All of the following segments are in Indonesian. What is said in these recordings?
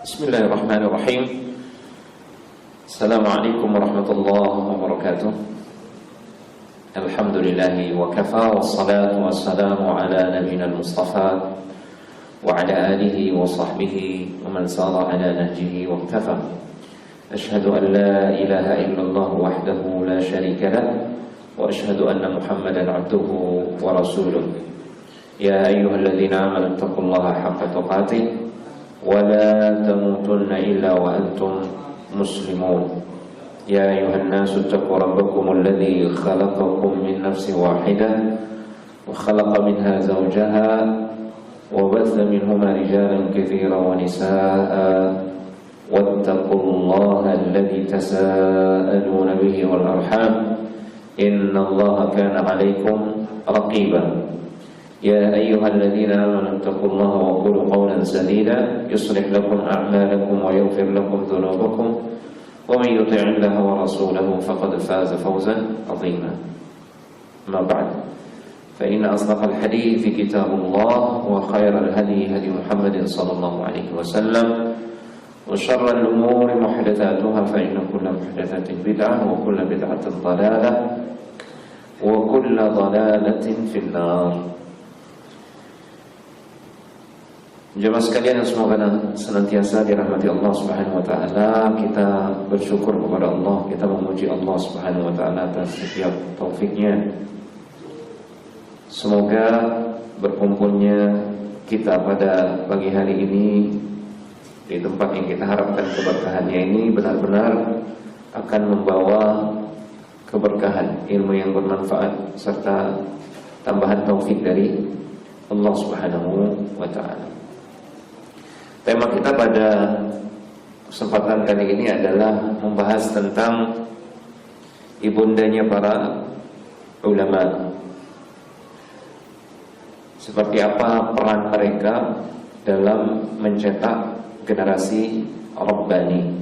Bismillahirrahmanirrahim. Assalamualaikum warahmatullahi wabarakatuh. Alhamdulillahi wa kafa, wassalatu wassalamu ala nabiyina al-mustafa wa ala alihi wa sahbihi wa man sara ala nahjihi wa iktafa. Ashhadu an la ilaha illallah wahdahu la sharika lah wa ashhadu anna Muhammadan abduhu wa rasuluh. Ya ayyuhalladzina amanu taqullaha haqqa tuqatih ولا تموتن إلا وأنتم مسلمون يا أيها الناس اتقوا ربكم الذي خلقكم من نفس واحدة وخلق منها زوجها وبث منهما رجالا كثيرا ونساء واتقوا الله الذي تساءلون به والأرحام إن الله كان عليكم رقيبا يا أيها الذين آمنوا اتقوا الله وقولوا قولا سديدا يصلح لكم أعمالكم ويغفر لكم ذنوبكم ومن يطع الله ورسوله فقد فاز فوزا عظيما. أما بعد فإن أصدق الحديث كتاب الله وخير الهدي هدي محمد صلى الله عليه وسلم وشر الأمور محدثاتها فإن كل محدثة بدعة وكل بدعة ضلالة وكل ضلالة في النار. Jemaah sekalian yang semoga senantiasa dirahmati Allah Subhanahu wa taala, kita bersyukur kepada Allah, kita memuji Allah Subhanahu wa taala atas setiap taufiknya. Semoga berkumpulnya kita pada pagi hari ini di tempat yang kita harapkan keberkahannya ini benar-benar akan membawa keberkahan, ilmu yang bermanfaat serta tambahan taufik dari Allah Subhanahu wa taala. Tema kita pada kesempatan kali ini adalah membahas tentang ibundanya para ulama. Seperti apa peran mereka dalam mencetak generasi Rabbani.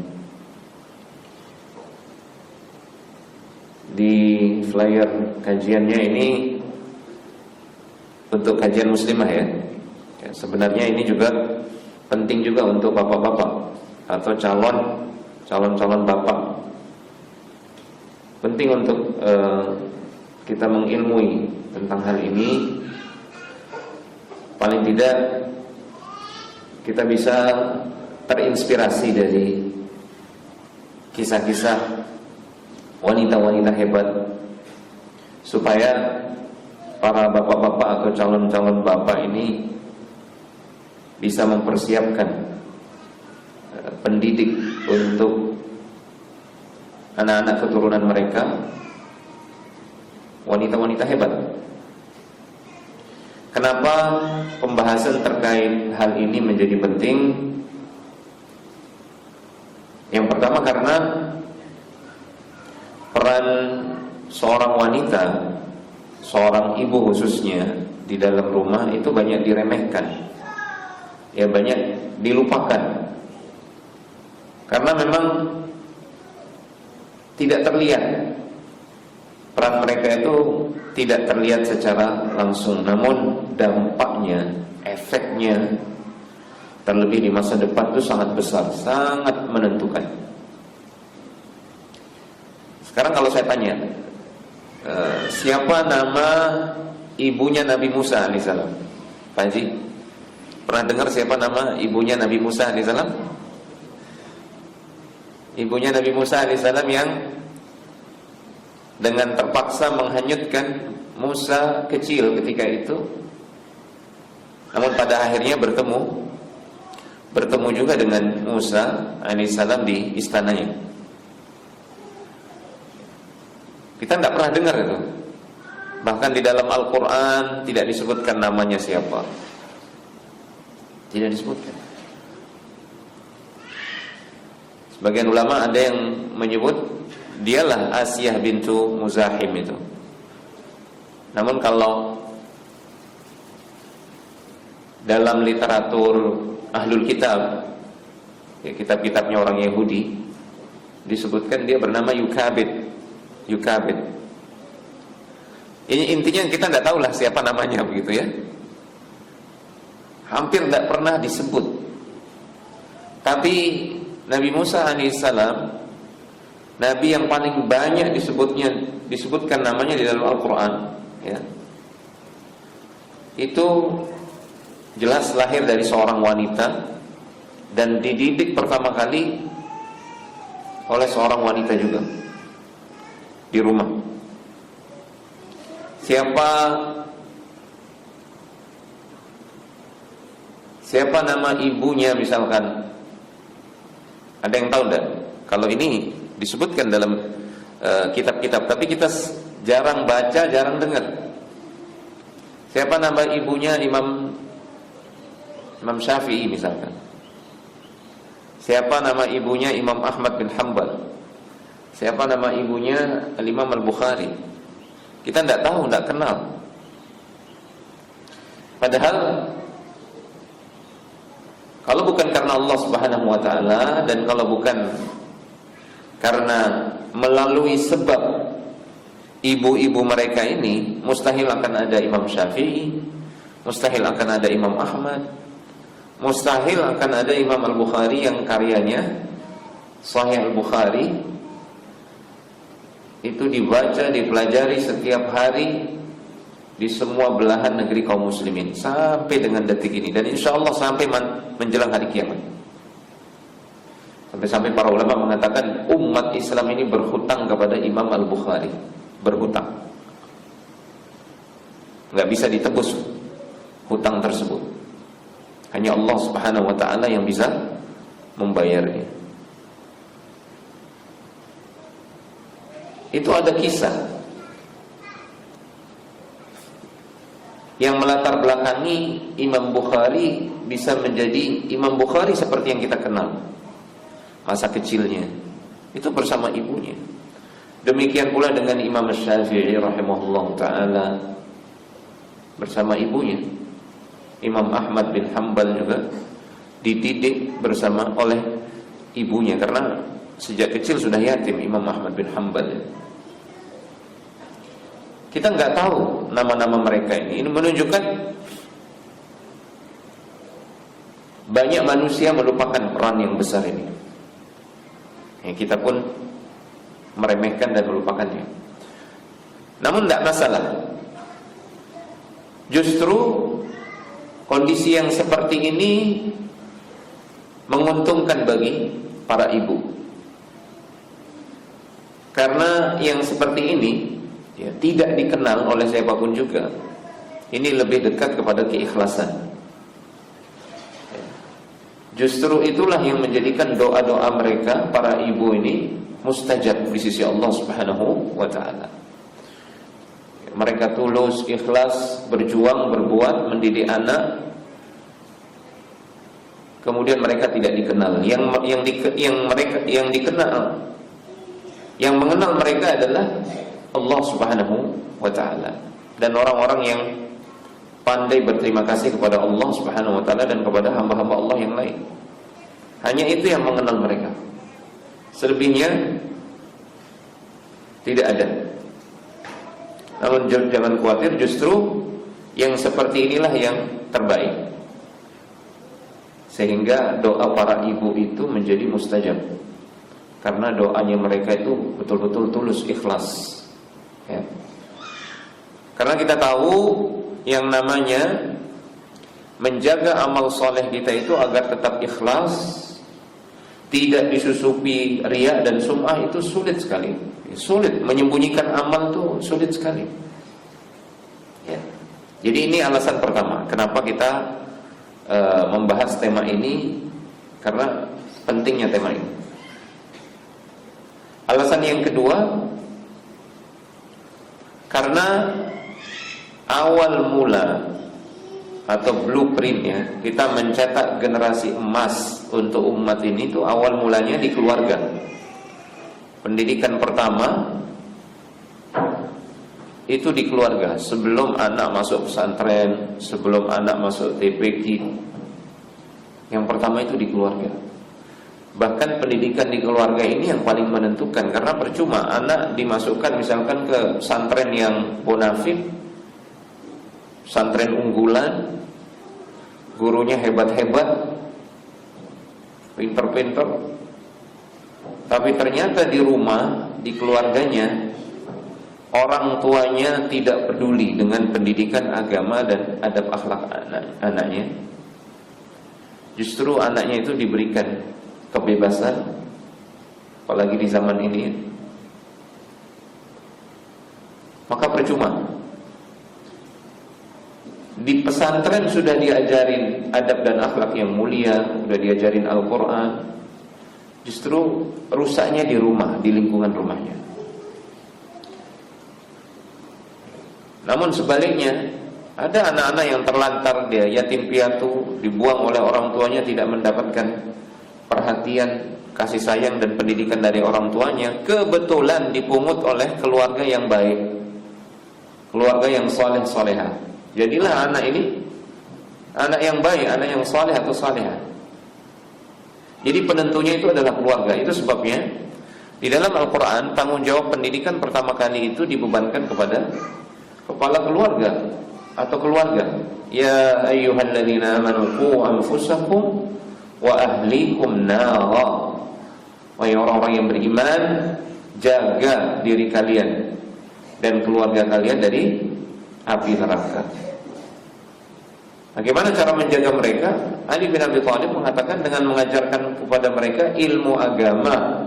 Di flyer kajiannya ini untuk kajian muslimah ya. Sebenarnya ini juga penting juga untuk bapak-bapak atau calon bapak. Penting untuk kita mengilmui tentang hal ini. Paling tidak kita bisa terinspirasi dari kisah-kisah wanita-wanita hebat, supaya para bapak-bapak atau calon-calon bapak ini bisa mempersiapkan pendidik untuk anak-anak keturunan mereka, wanita-wanita hebat. Kenapa pembahasan terkait hal ini menjadi penting? Yang pertama karena peran seorang wanita, seorang ibu khususnya di dalam rumah itu banyak diremehkan. Ya, banyak dilupakan karena memang tidak terlihat. Peran mereka itu tidak terlihat secara langsung, namun dampaknya, efeknya terlebih di masa depan itu sangat besar, sangat menentukan. Sekarang kalau saya tanya, siapa nama ibunya Nabi Musa alaihissalam? Pak Haji, pernah dengar siapa nama ibunya Nabi Musa alaihissalam? Ibunya Nabi Musa alaihissalam yang dengan terpaksa menghanyutkan Musa kecil ketika itu, namun pada akhirnya bertemu juga dengan Musa alaihissalam di istananya. Kita tidak pernah dengar itu. Bahkan di dalam Al-Quran tidak disebutkan namanya siapa. Tidak disebutkan. Sebagian ulama ada yang menyebut dialah Asiyah bintu Muzahim itu. Namun kalau dalam literatur Ahlul Kitab, ya, kitab-kitabnya orang Yahudi, disebutkan dia bernama Yukabid. Ini intinya kita tidak tahulah siapa namanya begitu ya. Hampir tidak pernah disebut. Tapi Nabi Musa alaihissalam, Nabi yang paling banyak disebutkan namanya di dalam Al-Quran, ya, itu jelas lahir dari seorang wanita dan dididik pertama kali oleh seorang wanita juga di rumah. Siapa nama ibunya misalkan? Ada yang tahu enggak? Kalau ini disebutkan dalam kitab-kitab, tapi kita jarang baca, jarang dengar. Siapa nama ibunya Imam Syafi'i misalkan? Siapa nama ibunya Imam Ahmad bin Hanbal? Siapa nama ibunya Al-Imam Al-Bukhari? Kita tidak tahu, tidak kenal. Padahal kalau bukan karena Allah Subhanahu wa taala, dan kalau bukan karena melalui sebab ibu-ibu mereka ini, mustahil akan ada Imam Syafi'i, mustahil akan ada Imam Ahmad, mustahil akan ada Imam Al-Bukhari yang karyanya Sahih Al-Bukhari itu dibaca, dipelajari setiap hari di semua belahan negeri kaum muslimin sampai dengan detik ini, dan insya Allah sampai menjelang hari kiamat. Sampai para ulama mengatakan umat Islam ini berhutang kepada Imam Al-Bukhari, berhutang, nggak bisa ditebus hutang tersebut. Hanya Allah Subhanahu wa ta'ala yang bisa membayarnya. Itu ada kisah yang melatar belakangi Imam Bukhari bisa menjadi Imam Bukhari seperti yang kita kenal. Masa kecilnya itu bersama ibunya. Demikian pula dengan Imam Syafi'i rahimahullah ta'ala bersama ibunya. Imam Ahmad bin Hanbal juga dididik bersama oleh ibunya, karena sejak kecil sudah yatim Imam Ahmad bin Hanbal. Kita nggak tahu nama-nama mereka ini. Ini menunjukkan banyak manusia melupakan peran yang besar ini. Kita pun meremehkan dan melupakannya. Namun tidak masalah. Justru kondisi yang seperti ini menguntungkan bagi para ibu. Karena yang seperti ini ya, tidak dikenal oleh siapapun juga. Ini lebih dekat kepada keikhlasan. Justru itulah yang menjadikan doa-doa mereka, para ibu ini, mustajab di sisi Allah Subhanahu wa ta'ala. Mereka tulus, ikhlas, berjuang, berbuat, mendidik anak. Kemudian mereka tidak dikenal. Yang dikenal, yang mengenal mereka adalah Allah Subhanahu wa ta'ala, dan orang-orang yang pandai berterima kasih kepada Allah Subhanahu wa ta'ala dan kepada hamba-hamba Allah yang lain. Hanya itu yang mengenal mereka. Selebihnya tidak ada. Namun jangan khawatir, justru yang seperti inilah yang terbaik, sehingga doa para ibu itu menjadi mustajab, karena doanya mereka itu betul-betul tulus, ikhlas ya. Karena kita tahu yang namanya menjaga amal soleh kita itu agar tetap ikhlas, tidak disusupi riya dan sum'ah, itu sulit sekali. Sulit, menyembunyikan amal itu sulit sekali ya. Jadi ini alasan pertama kenapa kita membahas tema ini, karena pentingnya tema ini. Alasan yang kedua, karena awal mula atau blueprintnya kita mencetak generasi emas untuk umat ini itu awal mulanya di keluarga. Pendidikan pertama itu di keluarga. Sebelum anak masuk pesantren, sebelum anak masuk TPQ, yang pertama itu di keluarga. Bahkan pendidikan di keluarga ini yang paling menentukan, karena percuma anak dimasukkan misalkan ke pesantren yang bonafit, pesantren unggulan, gurunya hebat-hebat, pinter-pinter, tapi ternyata di rumah, di keluarganya, orang tuanya tidak peduli dengan pendidikan agama dan adab akhlak anaknya. Justru anaknya itu diberikan kebebasan, apalagi di zaman ini, maka percuma. Di pesantren sudah diajarin adab dan akhlak yang mulia, sudah diajarin Al-Quran, justru rusaknya di rumah, di lingkungan rumahnya. Namun sebaliknya, ada anak-anak yang terlantar, dia yatim piatu, dibuang oleh orang tuanya, tidak mendapatkan perhatian, kasih sayang dan pendidikan dari orang tuanya, kebetulan dipungut oleh keluarga yang baik, keluarga yang soleh-solehah. Jadilah anak ini anak yang baik, anak yang saleh atau salehah. Jadi penentunya itu adalah keluarga. Itu sebabnya di dalam Al-Quran tanggung jawab pendidikan pertama kali itu dibebankan kepada kepala keluarga atau keluarga. Ya ayyuhalladzina amanu qu anfusakum wa ahlikum nara. Wahai orang-orang yang beriman, jaga diri kalian dan keluarga kalian dari api neraka. Bagaimana cara menjaga mereka? Ali bin Abi Thalib mengatakan dengan mengajarkan kepada mereka ilmu agama,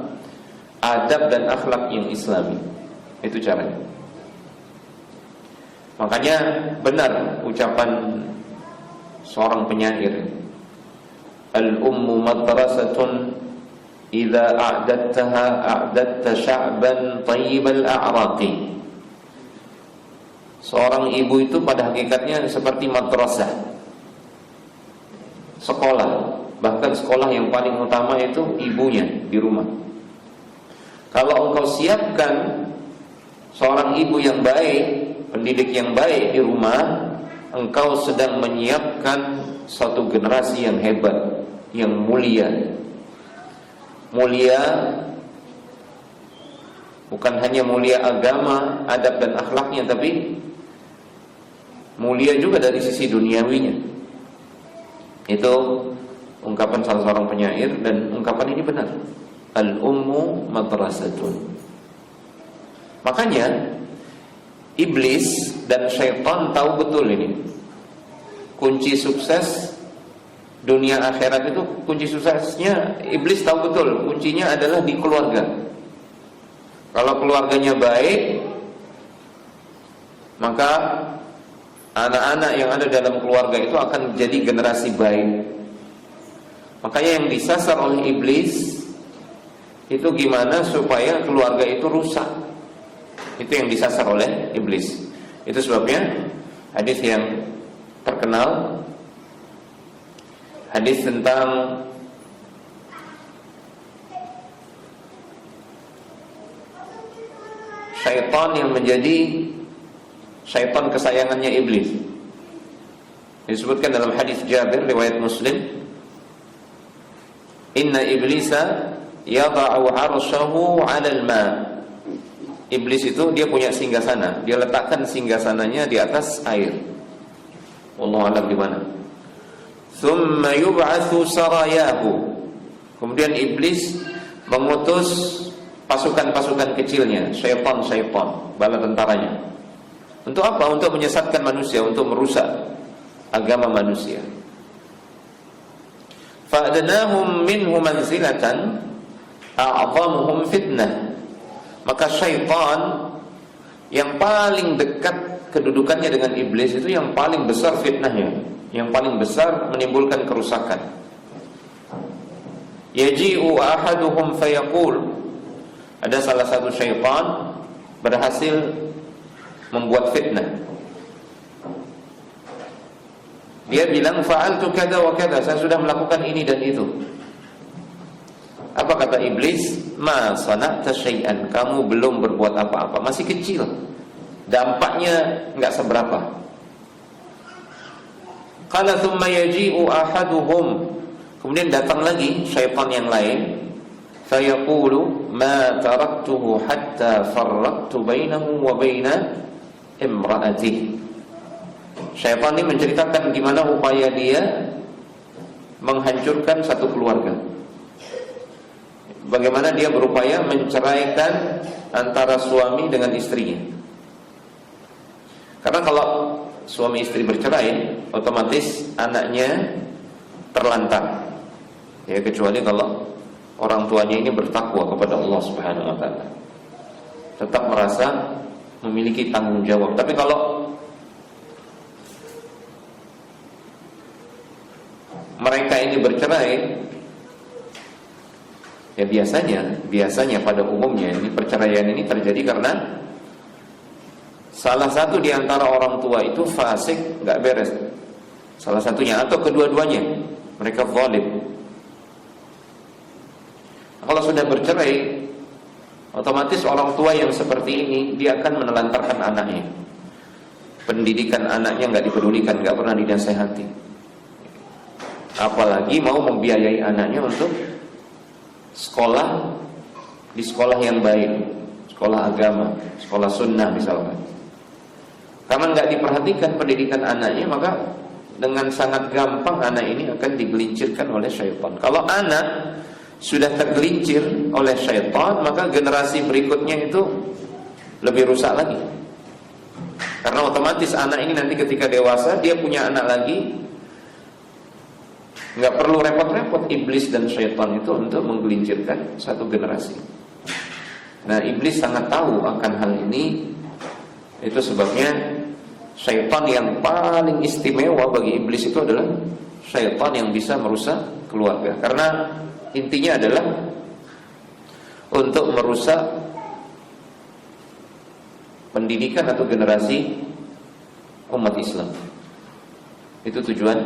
adab dan akhlak yang islami. Itu caranya. Makanya benar ucapan seorang penyair, al-ummu madrasatun idza a'dadtaha a'dadta sya'ban tayyibal a'raqi. Seorang ibu itu pada hakikatnya seperti madrasah, sekolah. Bahkan sekolah yang paling utama itu ibunya di rumah. Kalau engkau siapkan seorang ibu yang baik, pendidik yang baik di rumah, engkau sedang menyiapkan suatu generasi yang hebat, yang mulia. Mulia bukan hanya mulia agama, adab dan akhlaknya, tapi mulia juga dari sisi duniawinya. Itu ungkapan salah seorang penyair, dan ungkapan ini benar. Al-ummu madrasatun. Makanya iblis dan syaitan tahu betul ini. Kunci sukses dunia akhirat itu, kunci suksesnya iblis tahu betul. Kuncinya adalah di keluarga. Kalau keluarganya baik, maka anak-anak yang ada dalam keluarga itu akan jadi generasi baik. Makanya yang disasar oleh iblis itu gimana supaya keluarga itu rusak. Itu yang disasar oleh iblis. Itu sebabnya hadis yang terkenal, hadis tentang syaitan yang menjadi syaitan kesayangannya iblis. Disebutkan dalam hadis Jabir riwayat Muslim, inna iblisa yada'u 'arsyahu 'alal ma. Iblis itu dia punya singgasana, dia letakkan singgasananya di atas air. Wallahu a'lam di mana. Tsumma yub'atsu sarayahu. Kemudian iblis mengutus pasukan-pasukan kecilnya, syaitan-syaitan, bala tentaranya. Untuk apa? Untuk menyesatkan manusia, untuk merusak agama manusia. Fa'adnahum minhu manzilatan a'zamuhum fitnah. Maka syaitan yang paling dekat kedudukannya dengan iblis itu yang paling besar fitnahnya, yang paling besar menimbulkan kerusakan. Yaji'u ahaduhum fayaqul. Ada salah satu syaitan berhasil membuat fitnah. Dia bilang fa'altu kada wa kada, saya sudah melakukan ini dan itu. Apa kata iblis? Ma sana'ta syai'an, kamu belum berbuat apa-apa, masih kecil. Dampaknya enggak seberapa. Qala thumma yaji'u ahaduhum. Kemudian datang lagi syaitan yang lain. Fayaqulu ma taraktuhu hatta farraqtu bainahu wa baina imra'atihi. Syaitan ini menceritakan gimana upaya dia menghancurkan satu keluarga. bagaimana dia berupaya menceraikan antara suami dengan istrinya. Karena kalau suami istri bercerai, otomatis anaknya terlantar. Ya, kecuali kalau orang tuanya ini bertakwa kepada Allah Subhanahu wa taala, tetap merasa memiliki tanggung jawab. Tapi kalau mereka ini bercerai, ya biasanya pada umumnya ini perceraian ini terjadi karena salah satu di antara orang tua itu fasik, nggak beres. Salah satunya atau kedua-duanya mereka zalim. Kalau sudah bercerai, otomatis orang tua yang seperti ini dia akan menelantarkan anaknya. Pendidikan anaknya nggak dipedulikan, nggak pernah dinasehati. Apalagi mau membiayai anaknya untuk sekolah di sekolah yang baik, sekolah agama, sekolah sunnah misalkan. Karena nggak diperhatikan pendidikan anaknya, maka dengan sangat gampang anak ini akan digelincirkan oleh syaitan. Kalau anak sudah tergelincir oleh syaitan, maka generasi berikutnya itu lebih rusak lagi. Karena otomatis anak ini nanti ketika dewasa dia punya anak lagi, nggak perlu repot-repot iblis dan syaitan itu untuk menggelincirkan satu generasi. Nah, iblis sangat tahu akan hal ini. Itu sebabnya syaitan yang paling istimewa bagi iblis itu adalah syaitan yang bisa merusak keluarga. Karena intinya adalah untuk merusak pendidikan atau generasi umat Islam. Itu tujuan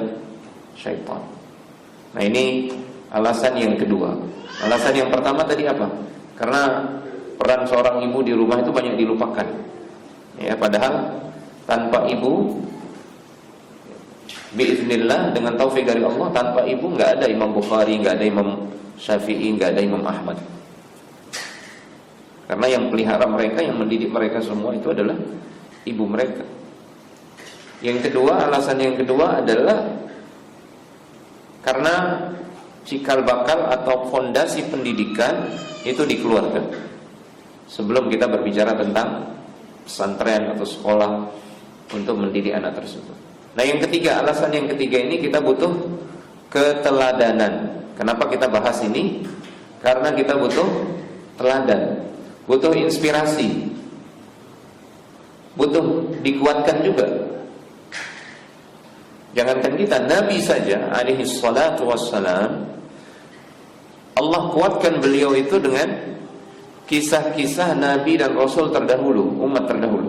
syaitan. Nah, ini alasan yang kedua. Alasan yang pertama tadi apa? Karena peran seorang ibu di rumah itu banyak dilupakan. Ya, padahal tanpa ibu, biiznillah, dengan taufik dari Allah, tanpa ibu nggak ada Imam Bukhari, nggak ada Imam Syafi'i, nggak ada Imam Ahmad. Karena yang pelihara mereka, yang mendidik mereka semua itu adalah ibu mereka. Yang kedua, alasan yang kedua adalah karena cikal bakal atau fondasi pendidikan itu di keluarga. Sebelum kita berbicara tentang pesantren atau sekolah untuk mendidik anak tersebut. Nah, yang ketiga, alasan yang ketiga ini kita butuh keteladanan. Kenapa kita bahas ini? Karena kita butuh teladan, butuh inspirasi, butuh dikuatkan juga. Jangankan kita, Nabi saja alaihi salatu wassalam, Allah kuatkan beliau itu dengan kisah-kisah Nabi dan Rasul terdahulu, umat terdahulu.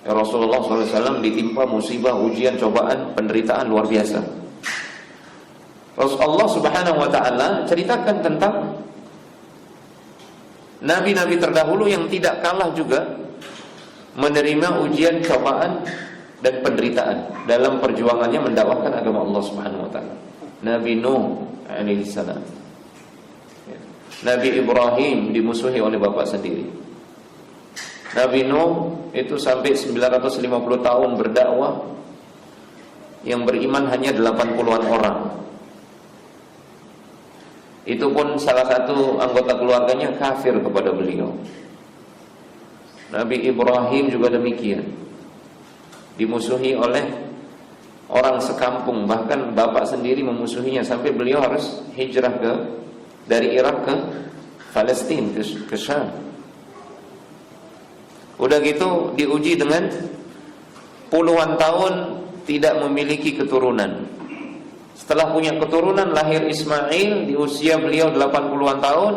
Ya, Rasulullah SAW ditimpa musibah, ujian, cobaan, penderitaan luar biasa. Allah Subhanahu wa ta'ala ceritakan tentang Nabi-Nabi terdahulu yang tidak kalah juga menerima ujian, cobaan dan penderitaan dalam perjuangannya mendakwahkan agama Allah Subhanahu wa taala. Nabi Nuh alaihi salam, Nabi Ibrahim dimusuhi oleh bapak sendiri. Nabi Nuh itu sampai 950 tahun berdakwah, yang beriman hanya 80-an orang. Itu pun salah satu anggota keluarganya kafir kepada beliau. Nabi Ibrahim juga demikian, dimusuhi oleh orang sekampung, bahkan bapak sendiri memusuhinya sampai beliau harus hijrah dari Irak ke Palestina, ke Syam. Udah gitu diuji dengan puluhan tahun tidak memiliki keturunan. Setelah punya keturunan, lahir Ismail di usia beliau 80-an tahun,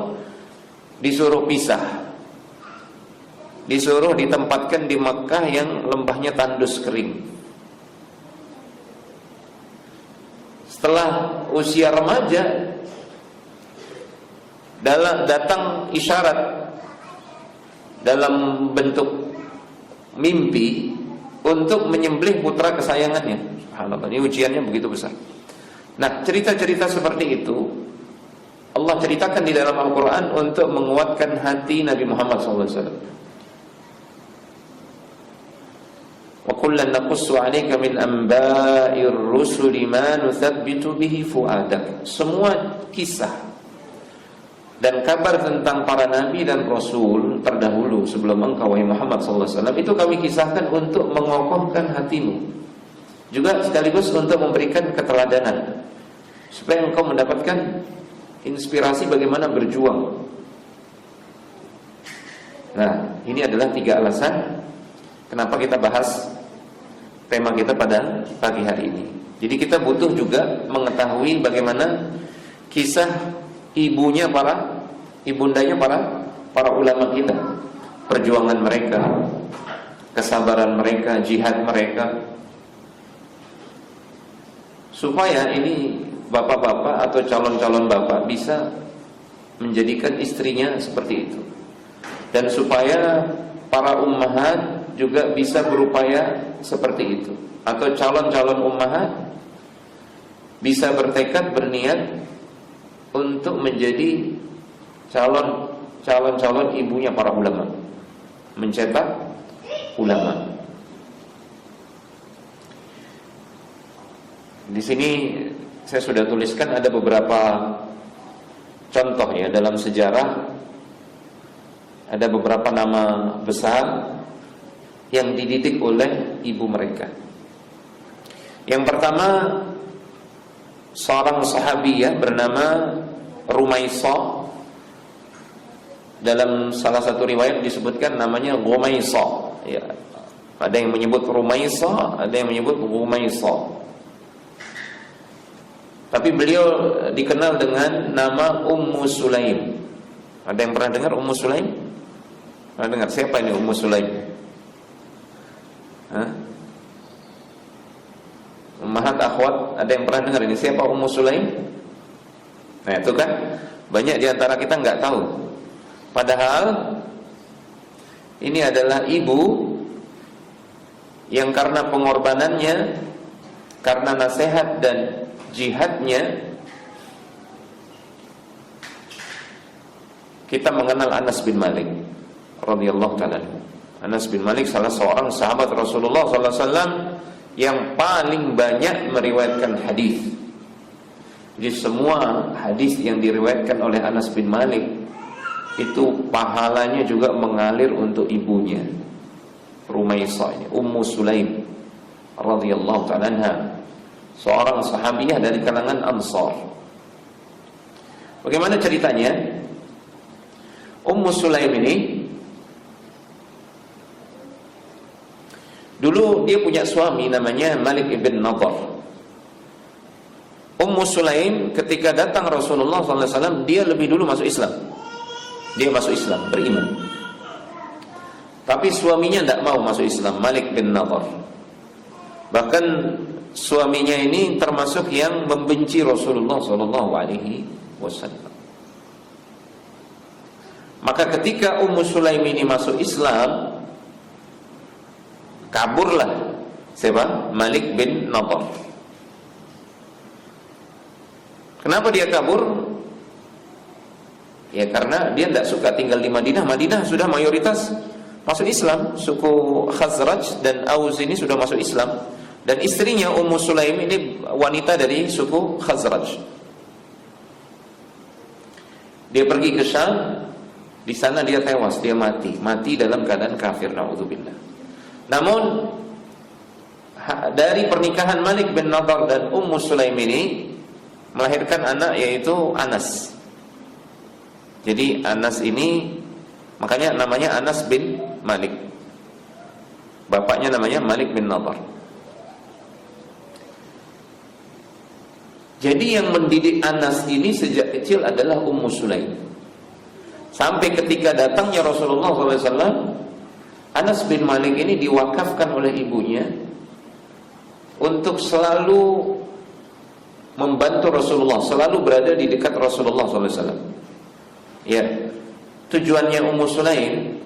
disuruh pisah, disuruh ditempatkan di Makkah yang lembahnya tandus kering. Setelah usia remaja, datang isyarat dalam bentuk mimpi untuk menyembelih putra kesayangannya. Subhanallah, ini ujiannya begitu besar. Nah, cerita-cerita seperti itu Allah ceritakan di dalam Al-Quran untuk menguatkan hati Nabi Muhammad SAW. Wa kullan naqussu 'alaika min anba'ir rusuli ma nuthabbitu bihi fu'adak. Semua kisah dan kabar tentang para nabi dan rasul terdahulu sebelum engkau wahai Muhammad SAW, itu kami kisahkan untuk mengokohkan hatimu, juga sekaligus untuk memberikan keteladanan supaya engkau mendapatkan inspirasi bagaimana berjuang. Nah, ini adalah 3 alasan kenapa kita bahas tema kita pada pagi hari ini. Jadi kita butuh juga mengetahui bagaimana kisah ibundanya para ulama kita, perjuangan mereka, kesabaran mereka, jihad mereka, supaya ini bapak-bapak atau calon-calon bapak bisa menjadikan istrinya seperti itu, dan supaya para ummahat juga bisa berupaya seperti itu, atau calon-calon ummahat bisa bertekad, berniat untuk menjadi calon-calon ibunya para ulama, mencetak ulama. Di sini saya sudah tuliskan ada beberapa contoh ya dalam sejarah, ada beberapa nama besar yang dididik oleh ibu mereka. Yang pertama, seorang sahabiyah bernama Rumaisah. Dalam salah satu riwayat disebutkan namanya Rumaisah ya. Ada yang menyebut Rumaisah, ada yang menyebut Rumaisah. Tapi beliau dikenal dengan nama Ummu Sulaim. Ada yang pernah dengar Ummu Sulaim? Pernah dengar? Siapa ini Ummu Sulaim? Ummahat akhwat, ada yang pernah dengar ini? Siapa Ummu Sulaim? Nah itu kan banyak di antara kita nggak tahu. Padahal ini adalah ibu yang karena pengorbanannya, karena nasihat dan jihadnya, kita mengenal Anas bin Malik radhiyallahu ta'ala. Anas bin Malik salah seorang sahabat Rasulullah sallallahu alaihi wasallam yang paling banyak meriwayatkan hadis. Jadi semua hadis yang diriwayatkan oleh Anas bin Malik itu pahalanya juga mengalir untuk ibunya Rumaisah ini, Ummu Sulaim radhiyallahu ta'ala anha, seorang sahabiyah dari kalangan Ansar. Bagaimana ceritanya? Ummu Sulaim ini dulu dia punya suami namanya Malik ibn Nadhr. Ummu Sulaim ketika datang Rasulullah SAW, dia lebih dulu masuk Islam. Dia masuk Islam, beriman. Tapi suaminya tidak mau masuk Islam, Malik bin Nadhr. Bahkan suaminya ini termasuk yang membenci Rasulullah SAW. Maka ketika Ummu Sulaim ini masuk Islam, kaburlah siapa? Malik bin Nadhr. Kenapa dia kabur? Ya karena dia tidak suka tinggal di Madinah. Madinah sudah mayoritas masuk Islam. Suku Khazraj dan Aus ini sudah masuk Islam. Dan istrinya Ummu Sulaim ini wanita dari suku Khazraj. Dia pergi ke Syam. Di sana dia tewas, dia mati dalam keadaan kafir, naudzubillah. Namun dari pernikahan Malik bin Nadhr dan Ummu Sulaim ini melahirkan anak, yaitu Anas. Jadi Anas ini makanya namanya Anas bin Malik. Bapaknya namanya Malik bin Nadhr. Jadi yang mendidik Anas ini sejak kecil adalah Ummu Sulaim. Sampai ketika datangnya Rasulullah SAW, Anas bin Malik ini diwakafkan oleh ibunya untuk selalu membantu Rasulullah, selalu berada di dekat Rasulullah SAW. Ya, tujuannya Ummu Sulaim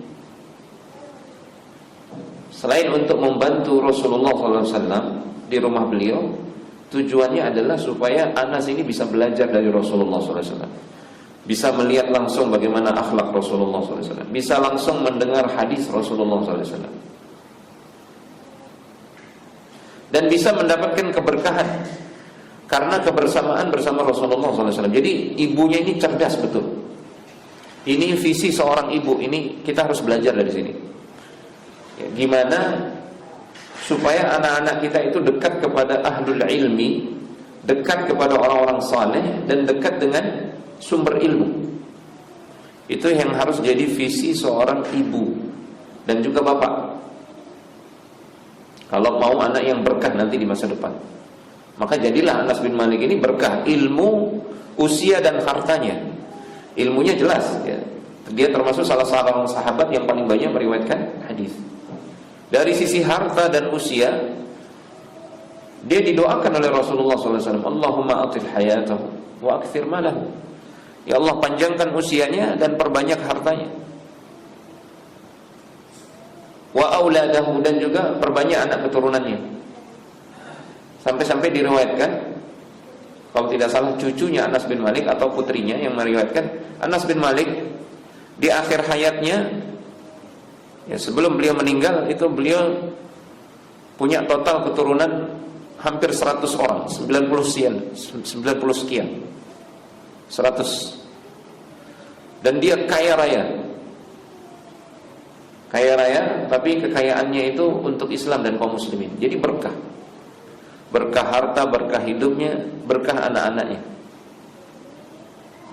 selain untuk membantu Rasulullah SAW di rumah beliau, tujuannya adalah supaya Anas ini bisa belajar dari Rasulullah SAW, bisa melihat langsung bagaimana akhlak Rasulullah SAW, bisa langsung mendengar hadis Rasulullah SAW, dan bisa mendapatkan keberkahan karena kebersamaan bersama Rasulullah SAW. Jadi ibunya ini cerdas betul. Ini visi seorang ibu, ini kita harus belajar dari sini. Ya, gimana supaya anak-anak kita itu dekat kepada ahlul ilmi, dekat kepada orang-orang saleh, dan dekat dengan sumber ilmu. Itu yang harus jadi visi seorang ibu dan juga bapak, kalau mau anak yang berkah nanti di masa depan. Maka jadilah Anas bin Malik ini berkah ilmu, usia, dan hartanya. Ilmunya jelas ya. Dia termasuk salah seorang sahabat yang paling banyak meriwayatkan hadis. Dari sisi harta dan usia, dia didoakan oleh Rasulullah SAW, Allahumma atil hayatahu wa akthir malahu. Ya Allah, panjangkan usianya dan perbanyak hartanya. Wa auladahu, dan juga perbanyak anak keturunannya. Sampai-sampai diriwayatkan, kalau tidak salah cucunya Anas bin Malik atau putrinya yang meriwayatkan, Anas bin Malik di akhir hayatnya, ya sebelum beliau meninggal itu beliau punya total keturunan hampir 100 orang, 90 sekian 100. Dan dia kaya raya, tapi kekayaannya itu untuk Islam dan kaum muslimin. Jadi berkah harta, berkah hidupnya, berkah anak-anaknya,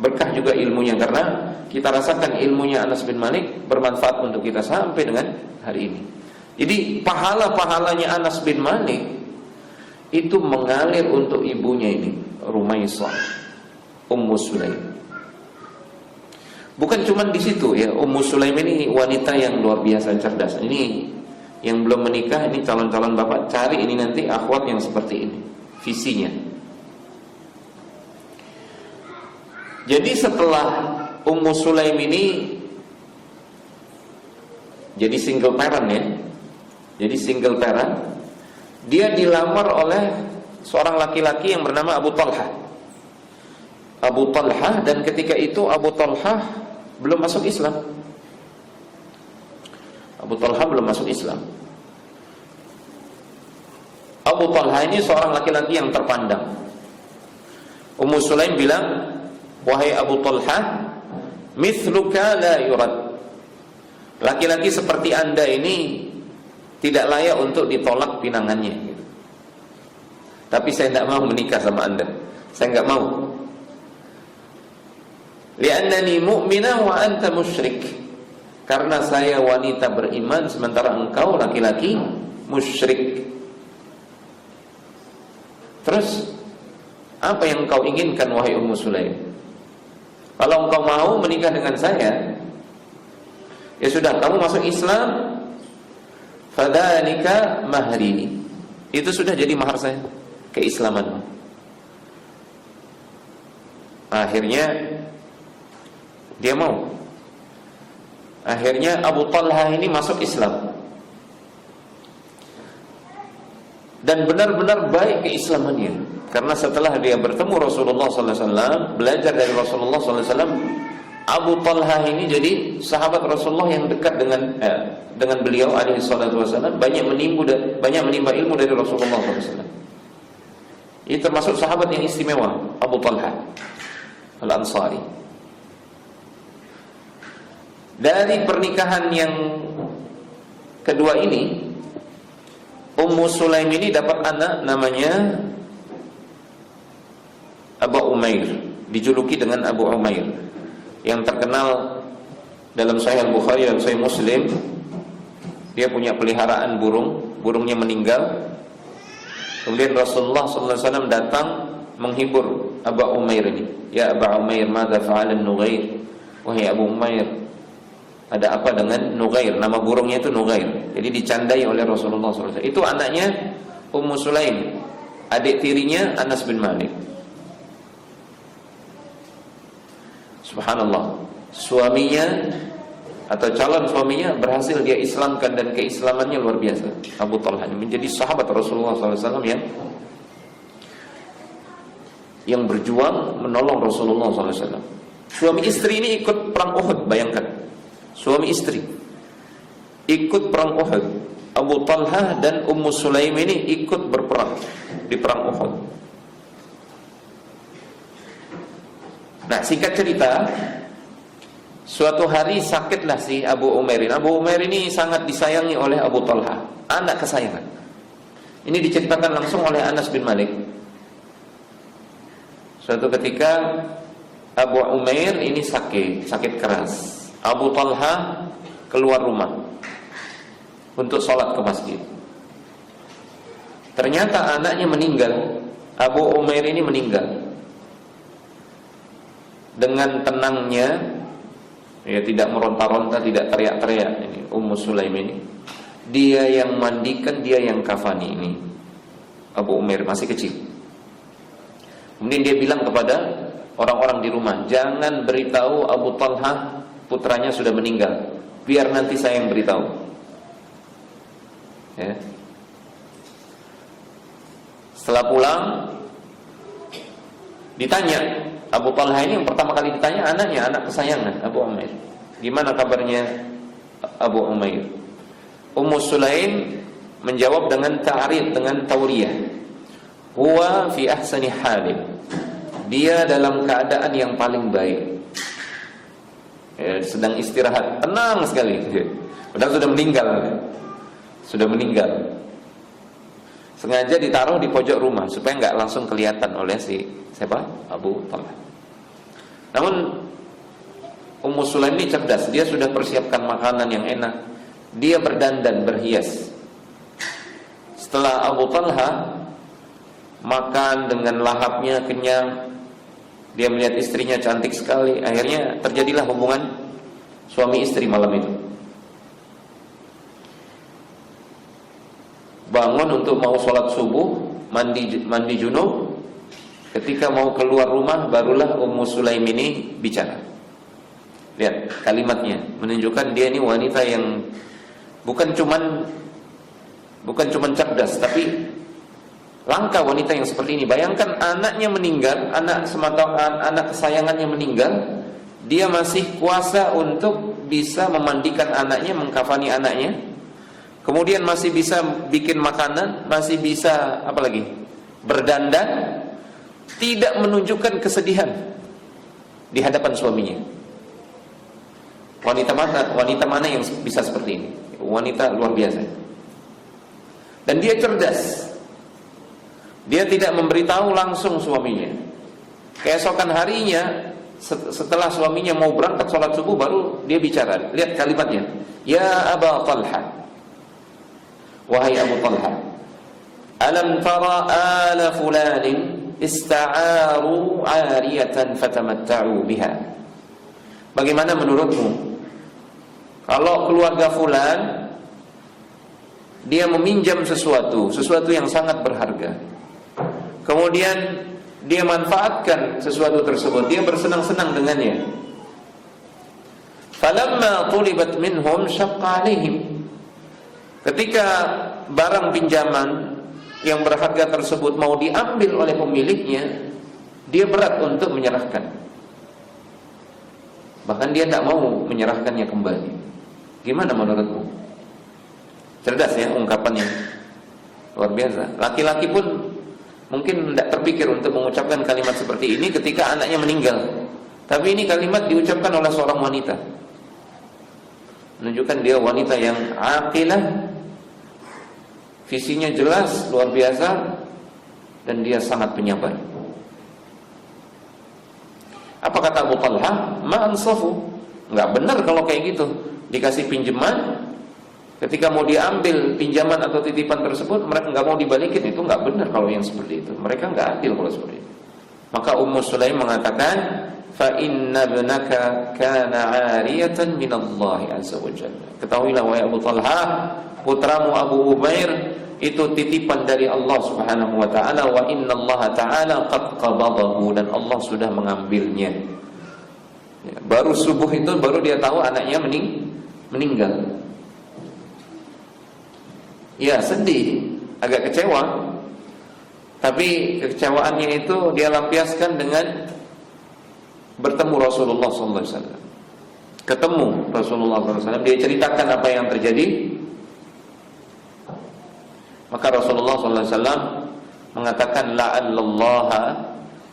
berkah juga ilmunya. Karena kita rasakan ilmunya Anas bin Malik bermanfaat untuk kita sampai dengan hari ini. Jadi pahala-pahalanya Anas bin Malik itu mengalir untuk ibunya ini, Rumaisah, Ummu Sulaim. Bukan cuma di situ ya, Ummu Sulaim ini wanita yang luar biasa cerdas. Ini yang belum menikah, ini calon-calon bapak, cari ini nanti akhwat yang seperti ini visinya. Jadi setelah Ummu Sulaim ini jadi single parent ya, jadi single parent, dia dilamar oleh seorang laki-laki yang bernama Abu Talha, dan ketika itu Abu Talha belum masuk Islam. Abu Talha belum masuk Islam. Abu Talha ini seorang laki-laki yang terpandang. Ummu Sulaim bilang, wahai Abu Talha, mithluka la yurad. Laki-laki seperti anda ini tidak layak untuk ditolak pinangannya gitu. Tapi saya tidak mau menikah sama anda. Saya tidak mau. Li'annani mu'minah wa anta musyrik. Karena saya wanita beriman sementara engkau laki-laki musyrik. Terus apa yang engkau inginkan wahai Ummu Sulaim? Kalau engkau mau menikah dengan saya, ya sudah, kamu masuk Islam, fadhalika mahri. Itu sudah jadi mahar saya, keislamanmu. Akhirnya dia mau. Akhirnya Abu Talha ini masuk Islam, dan benar-benar baik keislamannya. Karena setelah dia bertemu Rasulullah SAW, belajar dari Rasulullah SAW, Abu Talha ini jadi sahabat Rasulullah yang dekat dengan beliau alaihi salatu wasallam, banyak menimba ilmu dari Rasulullah SAW. Ini termasuk sahabat yang istimewa, Abu Talha Al-Ansari. Dari pernikahan yang kedua ini, Ummu Sulaim ini dapat anak namanya Abu Umair, dijuluki dengan Abu Umair, yang terkenal dalam Sahih Al-Bukhari dan Sahih Muslim. Dia punya peliharaan burungnya meninggal. Kemudian Rasulullah SAW datang menghibur Abu Umair ini. Ya Abu Umair, madza fa'ala an-Nughair? Wahai Abu Umair, ada apa dengan Nughair? Nama burungnya itu Nughair. Jadi dicandai oleh Rasulullah SAW. Itu anaknya Ummu Sulaim, adik tirinya Anas bin Malik. Subhanallah, suaminya atau calon suaminya berhasil dia islamkan, dan keislamannya luar biasa. Abu Talha menjadi sahabat Rasulullah SAW yang berjuang menolong Rasulullah SAW. Suami istri ini ikut perang Uhud, bayangkan. Suami istri ikut perang Uhud. Abu Talha dan Ummu Sulaim ini ikut berperang di perang Uhud. Nah, singkat cerita, Suatu hari sakitlah si Abu Umair. Abu Umair ini sangat disayangi oleh Abu Talha, anak kesayangan. Ini diceritakan langsung oleh Anas bin Malik. Suatu ketika Abu Umair ini sakit keras. Abu Talha keluar rumah untuk sholat ke masjid. Ternyata anaknya meninggal. Abu Umair ini meninggal. Dengan tenangnya, ya, tidak meronta-ronta, tidak teriak-teriak. Ini Ummu Sulaim ini, dia yang mandikan, dia yang kafani. Ini Abu Umair masih kecil. Kemudian dia bilang kepada orang-orang di rumah, jangan beritahu Abu Talha putranya sudah meninggal, biar nanti saya yang beritahu. Ya. Setelah pulang, ditanya Abu Talha ini, yang pertama kali ditanya anaknya, anak kesayangan Abu Umair, gimana kabarnya Abu Umair? Ummu Sulaim menjawab dengan ta'rid, dengan tauriyah. Huwa fi ahsani halin, dia dalam keadaan yang paling baik, ya, sedang istirahat, tenang sekali. Padahal sudah meninggal. Sengaja ditaruh di pojok rumah supaya nggak langsung kelihatan oleh siapa? Abu Talha. Namun Ummu Sulaim ini cerdas, dia sudah persiapkan makanan yang enak, dia berdandan, berhias. Setelah Abu Talha makan dengan lahapnya, kenyang, dia melihat istrinya cantik sekali. Akhirnya terjadilah hubungan suami istri malam itu. Bangun untuk mau sholat subuh, mandi junub. Ketika mau keluar rumah, barulah Ummu Sulaim ini bicara. Lihat kalimatnya, menunjukkan dia ini wanita yang bukan cuman cerdas, tapi langka wanita yang seperti ini. Bayangkan anaknya meninggal, anak kesayangannya meninggal, dia masih kuasa untuk bisa memandikan anaknya, mengkafani anaknya, kemudian masih bisa bikin makanan, masih bisa apalagi berdandan, tidak menunjukkan kesedihan di hadapan suaminya. Wanita mana yang bisa seperti ini? Wanita luar biasa. Dan dia cerdas. Dia tidak memberitahu langsung suaminya. Keesokan harinya, setelah suaminya mau berangkat sholat subuh, baru dia bicara. Lihat kalimatnya, ya Aba Talha, wahai Abu Talha, alam tara ala fulanin ista'aru 'ariyatan fatamatta'u biha. Bagaimana menurutmu kalau keluarga fulan dia meminjam sesuatu yang sangat berharga, kemudian dia manfaatkan sesuatu tersebut, dia bersenang-senang dengannya. Falamma tulibat minhum syaqqa 'alaihim. Ketika barang pinjaman yang berharga tersebut mau diambil oleh pemiliknya, dia berat untuk menyerahkan. Bahkan dia tidak mau menyerahkannya kembali. Gimana menurutmu? Cerdas ya ungkapannya, luar biasa. Laki-laki pun mungkin tidak terpikir untuk mengucapkan kalimat seperti ini ketika anaknya meninggal. Tapi ini kalimat diucapkan oleh seorang wanita, menunjukkan dia wanita yang aqilah, visinya jelas, luar biasa, dan dia sangat penyabar. Apa kata Abu Talha? Ma ansafu. Enggak benar kalau kayak gitu. Dikasih pinjaman, ketika mau diambil pinjaman atau titipan tersebut, mereka enggak mau dibalikin. Itu enggak benar kalau yang seperti itu. Mereka enggak adil kalau seperti itu. Maka Ummu Sulaim mengatakan, fa inna ibnaka kana 'ariyatan minallahi azza wa jalla. Ketahuilah wahai Abu Talha, putramu Abu Umair itu titipan dari Allah Subhanahu wa taala, wa innallaha ta'ala qad qabadahu, dan Allah sudah mengambilnya. Ya, baru subuh itu baru dia tahu anaknya meninggal. Ya, sedih, agak kecewa. Tapi kekecewaannya itu dia lampiaskan dengan bertemu Rasulullah sallallahu alaihi wasallam. Ketemu Rasulullah sallallahu alaihi wasallam, dia ceritakan apa yang terjadi. Maka Rasulullah sallallahu alaihi wasallam mengatakan, la'allallaha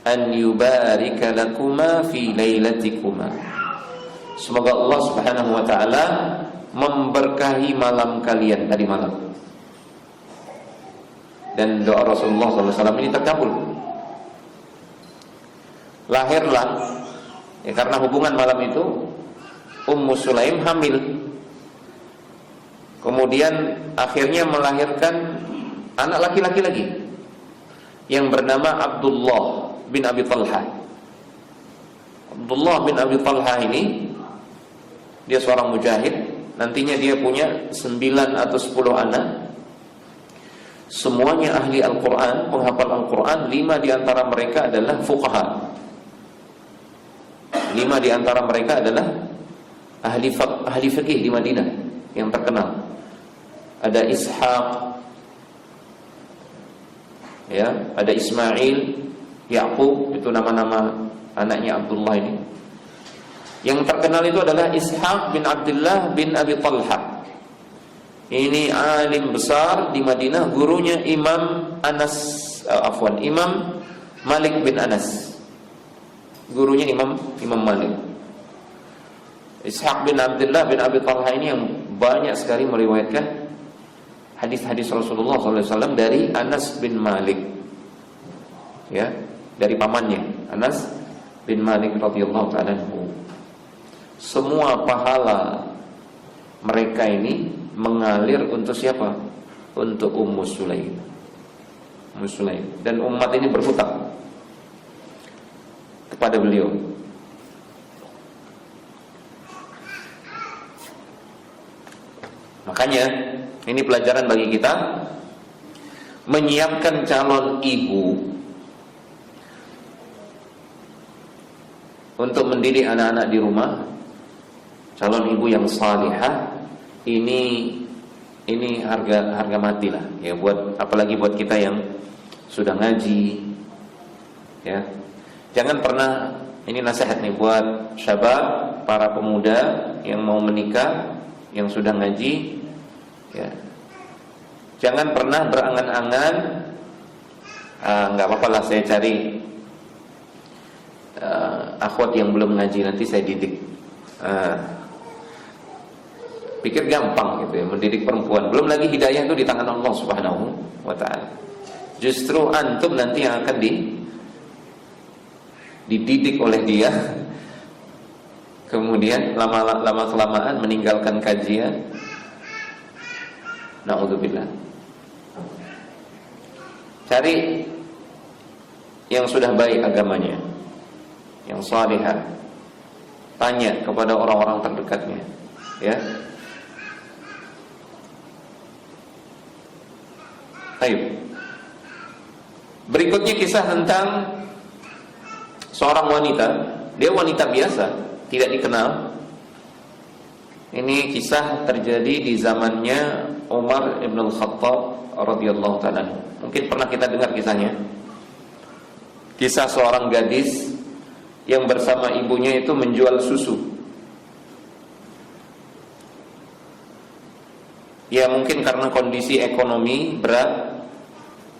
an yubarika lakuma fi lailatikuma. Semoga Allah Subhanahu wa taala memberkahi malam kalian tadi malam. Dan doa Rasulullah SAW ini terkabul. Lahirlah ya, karena hubungan malam itu Ummu Sulaim hamil. Kemudian akhirnya melahirkan anak laki-laki lagi yang bernama Abdullah bin Abi Talha. Abdullah bin Abi Talha ini dia seorang mujahid. Nantinya dia punya 9 atau 10 anak. Semuanya ahli Al-Quran, penghafal Al-Quran. 5 diantara mereka adalah fuqaha. 5 diantara mereka adalah ahli fikih di Madinah yang terkenal. Ada Ishaq, ya, ada Ismail, Yaqub, itu nama-nama anaknya Abdullah ini. Yang terkenal itu adalah Ishaq bin Abdullah bin Abi Talha. Ini alim besar di Madinah, gurunya Imam Imam Malik bin Anas. Gurunya Imam Malik. Ishaq bin Abdullah bin Abi Talha ini yang banyak sekali meriwayatkan hadis-hadis Rasulullah SAW dari Anas bin Malik. Ya, dari pamannya Anas bin Malik radhiyallahu ta'ala anhu. Semua pahala mereka ini mengalir untuk siapa? Untuk Ummu Sulaim. Ummu Sulaim. Dan umat ini berhutang kepada beliau. Makanya ini pelajaran bagi kita, menyiapkan calon ibu untuk mendidik anak-anak di rumah. Calon ibu yang salihah ini harga mati lah ya, apalagi buat kita yang sudah ngaji ya. Jangan pernah, ini nasihat nih buat syabab, para pemuda yang mau menikah, yang sudah ngaji ya. Jangan pernah berangan-angan, nggak apa-apa lah saya cari akhwat yang belum ngaji, nanti saya didik. Pikir gampang gitu ya, mendidik perempuan. Belum lagi hidayah itu di tangan Allah Subhanahu wa ta'ala. Justru antum nanti yang akan dididik oleh dia. Kemudian lama-kelamaan meninggalkan kajian. Na'udzubillah. Cari yang sudah baik agamanya, yang salihah. Tanya kepada orang-orang terdekatnya, ya. Baik. Berikutnya kisah tentang seorang wanita. Dia wanita biasa, tidak dikenal. Ini kisah terjadi di zamannya Umar ibn al-Khattab radhiyallahu ta'ala. Mungkin pernah kita dengar kisahnya. Kisah seorang gadis yang bersama ibunya itu menjual susu. Ya mungkin karena kondisi ekonomi berat,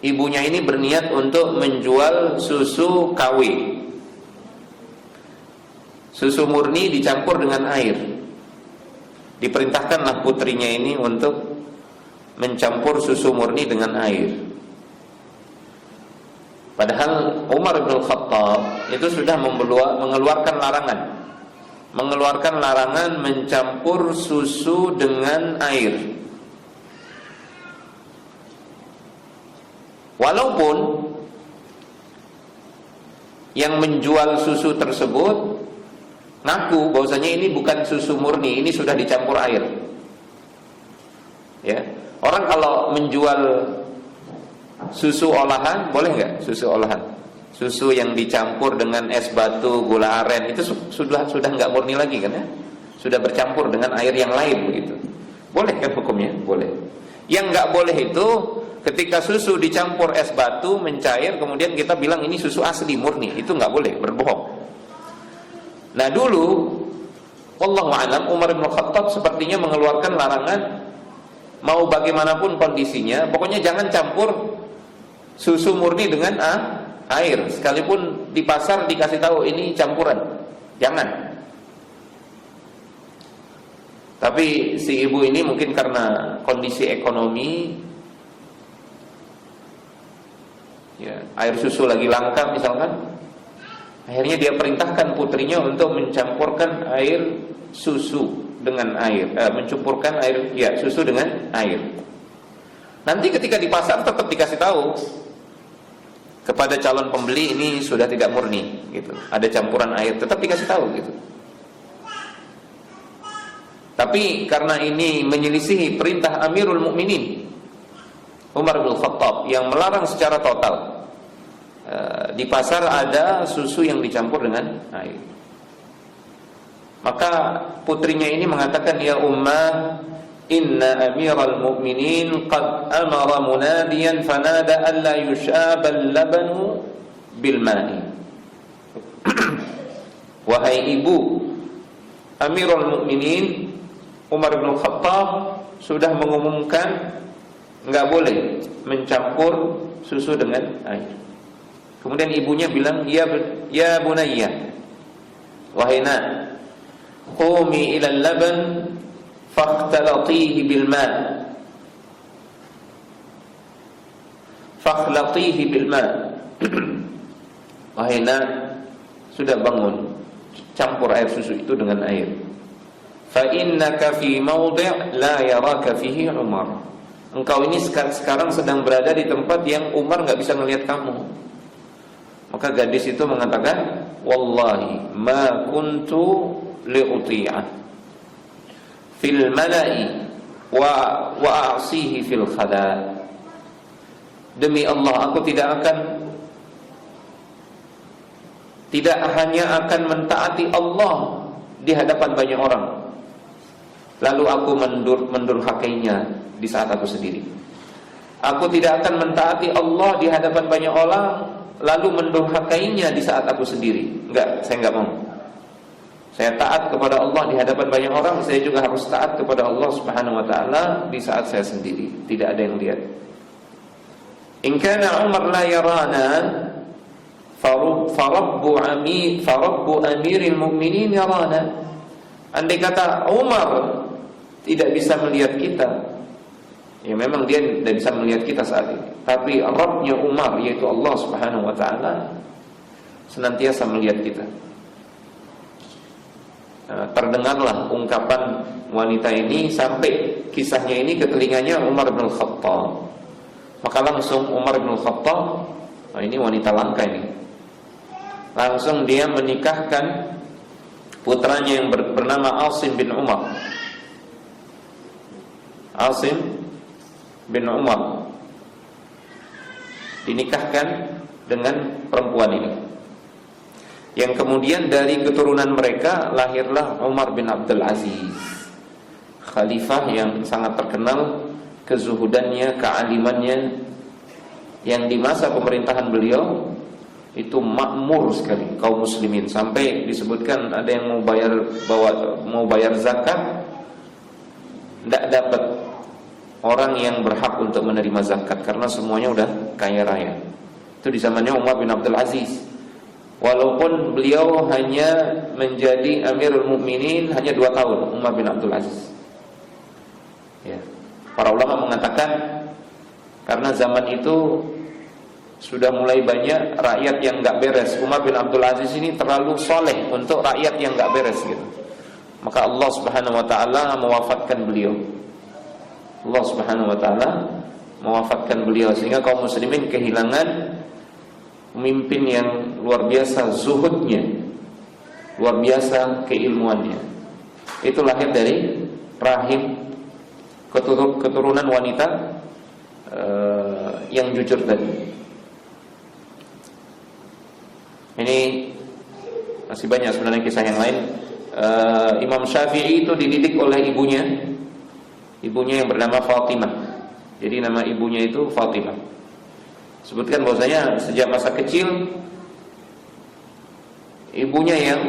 ibunya ini berniat untuk menjual susu KW. Susu murni dicampur dengan air. Diperintahkanlah putrinya ini untuk mencampur susu murni dengan air. Padahal Umar bin Khattab itu sudah mengeluarkan larangan mencampur susu dengan air. Walaupun yang menjual susu tersebut ngaku bahwasanya ini bukan susu murni, ini sudah dicampur air. Ya, orang kalau menjual susu olahan, boleh nggak susu olahan? Susu yang dicampur dengan es batu, gula aren, itu sudah nggak murni lagi kan ya? Sudah bercampur dengan air yang lain begitu. Boleh kan hukumnya? Boleh. Yang nggak boleh itu ketika susu dicampur es batu mencair, kemudian kita bilang ini susu asli murni, itu nggak boleh, berbohong. Nah dulu, wallahu a'lam, Umar bin Khattab sepertinya mengeluarkan larangan, mau bagaimanapun kondisinya, pokoknya jangan campur susu murni dengan air, sekalipun di pasar dikasih tahu ini campuran, jangan. Tapi si ibu ini mungkin karena kondisi ekonomi, ya, air susu lagi langka misalkan, akhirnya dia perintahkan putrinya untuk mencampurkan air susu dengan air, mencampurkan air, ya, susu dengan air. Nanti ketika di pasar tetap dikasih tahu kepada calon pembeli ini sudah tidak murni, gitu. Ada campuran air, tetap dikasih tahu, gitu. Tapi karena ini menyelisihi perintah Amirul Mukminin Umar bin Khattab yang melarang secara total, di pasar ada susu yang dicampur dengan air, maka putrinya ini mengatakan, ya ummah, inna Amiral Mukminin qad amara munadiyan fanada alla yushaba al-labanu bil ma'i. Wahai ibu, Amirul Mukminin Umar bin Khattab sudah mengumumkan enggak boleh mencampur susu dengan air. Kemudian ibunya bilang, ya bunayya, wahai nak, qumi ila al-laban fakhtalatihi bil ma', fakhlatihi bil ma'. Wahai nak, sudah bangun, campur air susu itu dengan air. Fa innaka fi mawdi' la yaraka fihi Umar. Engkau ini sekarang sedang berada di tempat yang Umar enggak bisa melihat kamu. Maka gadis itu mengatakan, wallahi ma kuntu li'uti'ah fil mala'i wa a'sihi fil khada. Demi Allah, aku tidak hanya akan mentaati Allah di hadapan banyak orang, lalu aku mendurhakainya di saat aku sendiri. Aku tidak akan mentaati Allah di hadapan banyak orang, lalu mendurhakainya di saat aku sendiri. Enggak, saya enggak mau. Saya taat kepada Allah di hadapan banyak orang, saya juga harus taat kepada Allah Subhanahu wa taala di saat saya sendiri, tidak ada yang lihat. In kana Umar la yarana farabbu amiril mu'minin yarana. Andai kata Umar tidak bisa melihat kita, ya memang dia tidak bisa melihat kita saat ini, tapi Rabbnya Umar, yaitu Allah Subhanahu wa ta'ala, senantiasa melihat kita. Terdengarlah ungkapan wanita ini, sampai kisahnya ini ke telinganya Umar bin Khattab. Maka langsung Umar bin Khattab, ini wanita langka ini, langsung dia menikahkan putranya yang bernama Asim bin Umar. Asim bin Umar dinikahkan dengan perempuan ini, yang kemudian dari keturunan mereka lahirlah Umar bin Abdul Aziz, khalifah yang sangat terkenal kezuhudannya, kealimannya, yang di masa pemerintahan beliau itu makmur sekali kaum muslimin, sampai disebutkan ada yang mau bayar zakat, tidak dapat orang yang berhak untuk menerima zakat karena semuanya udah kaya raya. Itu di zamannya Umar bin Abdul Aziz. Walaupun beliau hanya menjadi Amirul Mukminin hanya 2 tahun, Umar bin Abdul Aziz. Ya. Para ulama mengatakan karena zaman itu sudah mulai banyak rakyat yang enggak beres. Umar bin Abdul Aziz ini terlalu soleh untuk rakyat yang enggak beres gitu. Maka Allah Subhanahu wa taala mewafatkan beliau. Allah Subhanahu wa taala mewafatkan beliau sehingga kaum muslimin kehilangan pemimpin yang luar biasa zuhudnya, luar biasa keilmuannya. Itu lahir dari rahim keturunan wanita yang jujur tadi. Ini masih banyak sebenarnya kisah yang lain. Imam Syafi'i itu dididik oleh ibunya yang bernama Fatimah. Jadi nama ibunya itu Fatimah. Sebutkan bahwasanya sejak masa kecil ibunya yang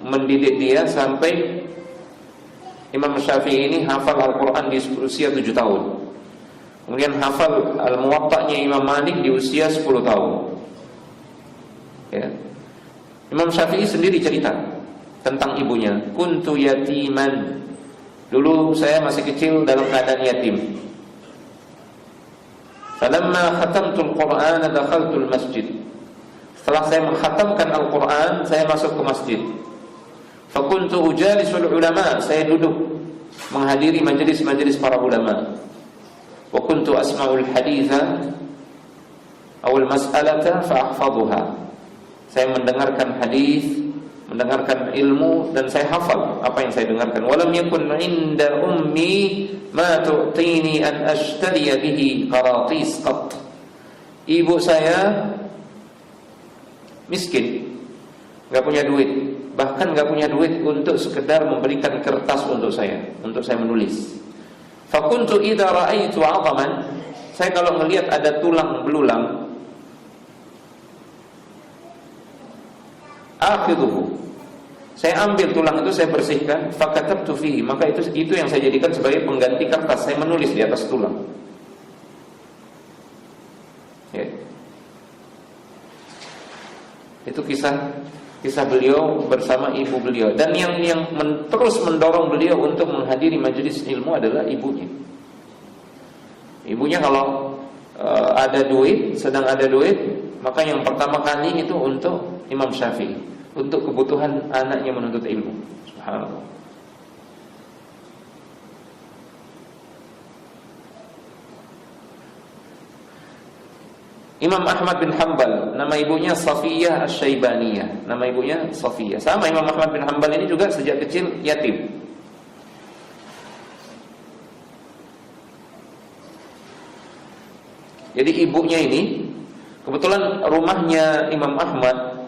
mendidik dia sampai Imam Syafi'i ini hafal Al-Quran di usia 7 tahun. Kemudian hafal Al-Muwatta'nya Imam Malik di usia 10 tahun. Ya. Imam Syafi'i sendiri cerita tentang ibunya. Kuntu yatiman Dulu saya masih kecil dalam keadaan yatim. Falamma khatamtul Qur'an dakhaltul masjid. Setelah saya mengkhatamkan Al-Quran, saya masuk ke masjid. Fakuntu ujalisul ulama, saya duduk menghadiri majelis-majelis para ulama. Wa kuntu asma'ul haditha awal mas'alata fa'ahfaduha. Saya mendengarkan hadis, mendengarkan ilmu, dan saya hafal apa yang saya dengarkan. Walam yakun inda ummi ma tu'tini an ashtariya bihi qaratis qat. Ibu saya miskin, gak punya duit, bahkan gak punya duit untuk sekedar memberikan kertas untuk saya menulis. Fakuntu idza ra'aitu 'azaman, saya kalau melihat ada tulang belulang, akhidhuhu, saya ambil tulang itu, saya bersihkan, fakatabtu fihi, maka itu yang saya jadikan sebagai pengganti kertas, saya menulis di atas tulang. Ya. Itu kisah beliau bersama ibu beliau. Dan yang terus mendorong beliau untuk menghadiri majelis ilmu adalah ibunya. Ibunya kalau ada duit, sedang ada duit, maka yang pertama kali itu untuk Imam Syafi'i, untuk kebutuhan anaknya menuntut ilmu. Subhanallah. Imam Ahmad bin Hanbal, nama ibunya Safiyah Asy-Syaibaniyah. Nama ibunya Safiyah. Sama Imam Ahmad bin Hanbal ini juga sejak kecil yatim. Jadi ibunya ini, kebetulan rumahnya Imam Ahmad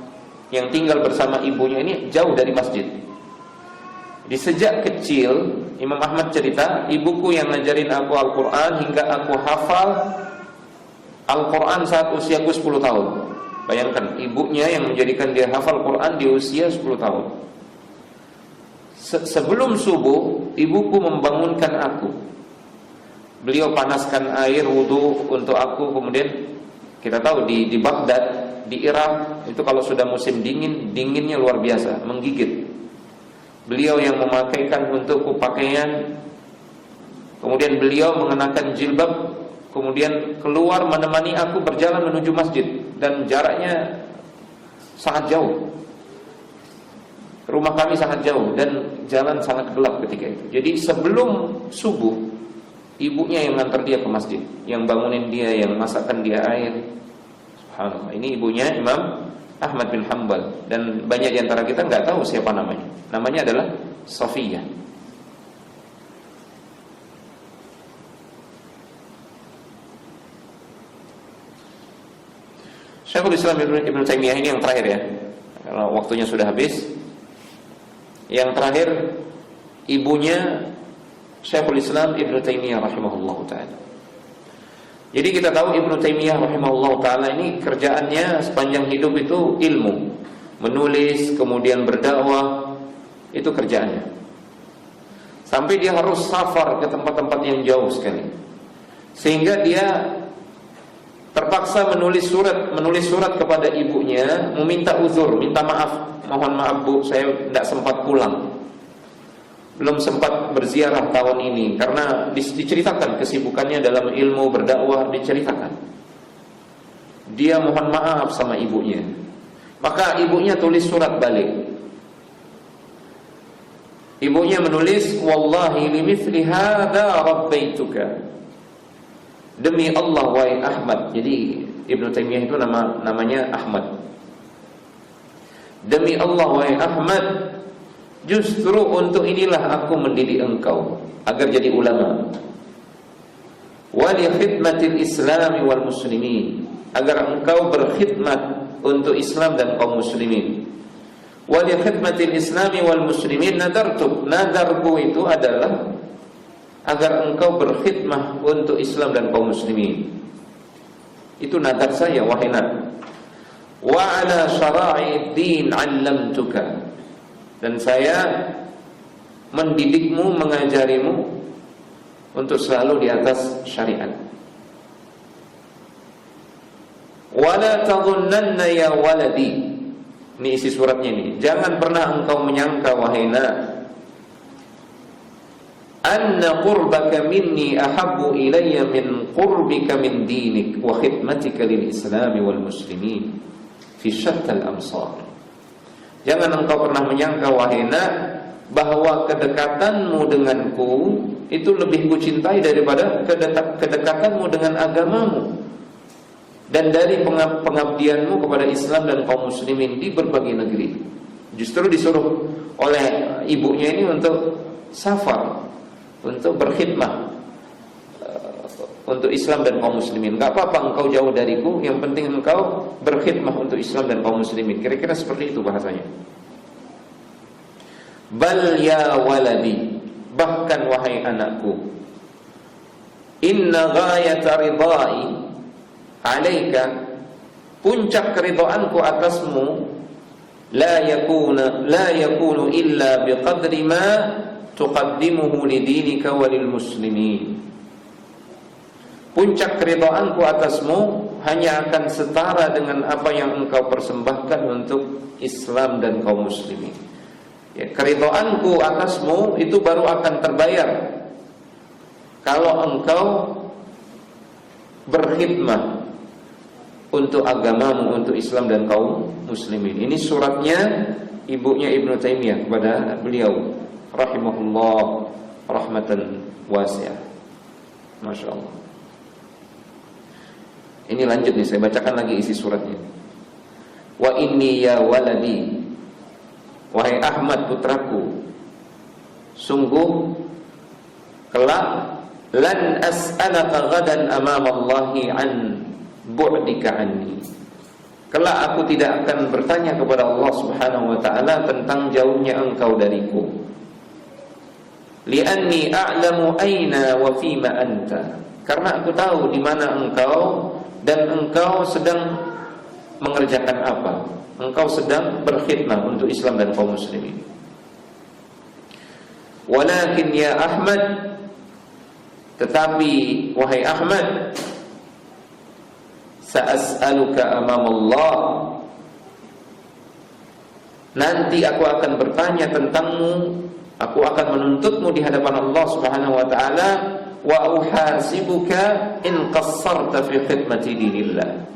yang tinggal bersama ibunya ini jauh dari masjid. Di sejak kecil Imam Ahmad cerita, ibuku yang ngajarin aku Al-Quran hingga aku hafal Al-Quran saat usiaku 10 tahun. Bayangkan, ibunya yang menjadikan dia hafal Quran di usia 10 tahun. Sebelum subuh, ibuku membangunkan aku. Beliau panaskan air wudu untuk aku. Kemudian kita tahu di Baghdad, di Irak, itu kalau sudah musim dingin, dinginnya luar biasa, menggigit. Beliau yang memakaikan untukku pakaian. Kemudian beliau mengenakan jilbab, kemudian keluar menemani aku berjalan menuju masjid, dan jaraknya sangat jauh. Rumah kami sangat jauh dan jalan sangat gelap ketika itu. Jadi sebelum subuh, ibunya yang mengantar dia ke masjid, yang bangunin dia, yang masakkan dia air. Subhanallah. Ini ibunya Imam Ahmad bin Hanbal, dan banyak di antara kita nggak tahu siapa namanya. Namanya adalah Safiyah. Syekhul Islam Ibnu Taimiyah ini yang terakhir ya, karena waktunya sudah habis. Yang terakhir, ibunya Syekhul Islam Ibnu Taimiyah rahimahullahu ta'ala. Jadi kita tahu Ibnu Taimiyah rahimahullahu ta'ala ini kerjaannya sepanjang hidup itu ilmu, menulis, kemudian berdakwah, itu kerjaannya. Sampai dia harus safar ke tempat-tempat yang jauh sekali, sehingga dia terpaksa menulis surat kepada ibunya, meminta uzur, minta maaf, mohon maaf Bu, saya tidak sempat pulang, belum sempat berziarah tahun ini, karena diceritakan kesibukannya dalam ilmu berdakwah, diceritakan. Dia mohon maaf sama ibunya. Maka ibunya tulis surat balik. Ibunya menulis, wallahi limithli hadza rabbaituka. Demi Allah wahai Ahmad. Jadi Ibnu Taimiyah itu namanya Ahmad. Demi Allah wahai Ahmad, justru untuk inilah aku mendidik engkau agar jadi ulama. Wa li khidmatil Islam wal muslimin, agar engkau berkhidmat untuk Islam dan kaum muslimin. Wa li khidmatil Islam wal muslimin nadarku itu adalah agar engkau berkhidmah untuk Islam dan kaum muslimin. Itu nadar saya wahai Nabi. Wa ala syara'i din 'allamtuka, dan saya mendidikmu, mengajarimu untuk selalu di atas syariat. Wala tadhunnanna ya waladi, ini isi suratnya ini. Jangan pernah engkau menyangka wahai Nabi, anna qurbaka minni ahabbu ilayya min qurbika min dinik wa khidmatika lil Islam wal muslimin fi syattal amsar. Jangan engkau pernah menyangka wahai nak bahwa kedekatanmu denganku itu lebih kucintai daripada kedekatanmu dengan agamamu dan dari pengabdianmu kepada Islam dan kaum muslimin di berbagai negeri. Justru disuruh oleh ibunya ini untuk safar, untuk berkhidmah untuk Islam dan kaum muslimin. Gak apa-apa engkau jauh dariku, yang penting engkau berkhidmah untuk Islam dan kaum muslimin. Kira-kira seperti itu bahasanya. Bal ya waladi, bahkan wahai anakku, inna ghayata ridai alaika, puncak keridhaanku atasmu, la yakunu illa biqadri ma tuqaddimuhu lidinika walil muslimin. Puncak keridhaanku atasmu hanya akan setara dengan apa yang engkau persembahkan untuk Islam dan kaum muslimin. Ya, keridhaanku atasmu itu baru akan terbayar kalau engkau berkhidmah untuk agamamu, untuk Islam dan kaum muslimin. Ini suratnya ibunya Ibnu Taimiyah kepada beliau rahimahullah rahmatan wasi'ah. Masya Allah. Ini lanjut nih, saya bacakan lagi isi suratnya. Wa inni ya waladi, wahai Ahmad putraku, sungguh kelak lan as'alaka ghadan amamallahi an bu'dika anni. Kelak aku tidak akan bertanya kepada Allah Subhanahu wa taala tentang jauhnya engkau dariku. Li'anni a'lamu aina wa fima anta. Karena aku tahu di mana engkau dan engkau sedang mengerjakan apa. Engkau sedang berkhidmah untuk Islam dan kaum muslimin. Walakin ya Ahmad, tetapi wahai Ahmad, sa'as'aluka amamallah, nanti aku akan bertanya tentangmu, aku akan menuntutmu di hadapan Allah Subhanahu wa taala, wa uhasibuka in qassarta fi khidmati dinillah.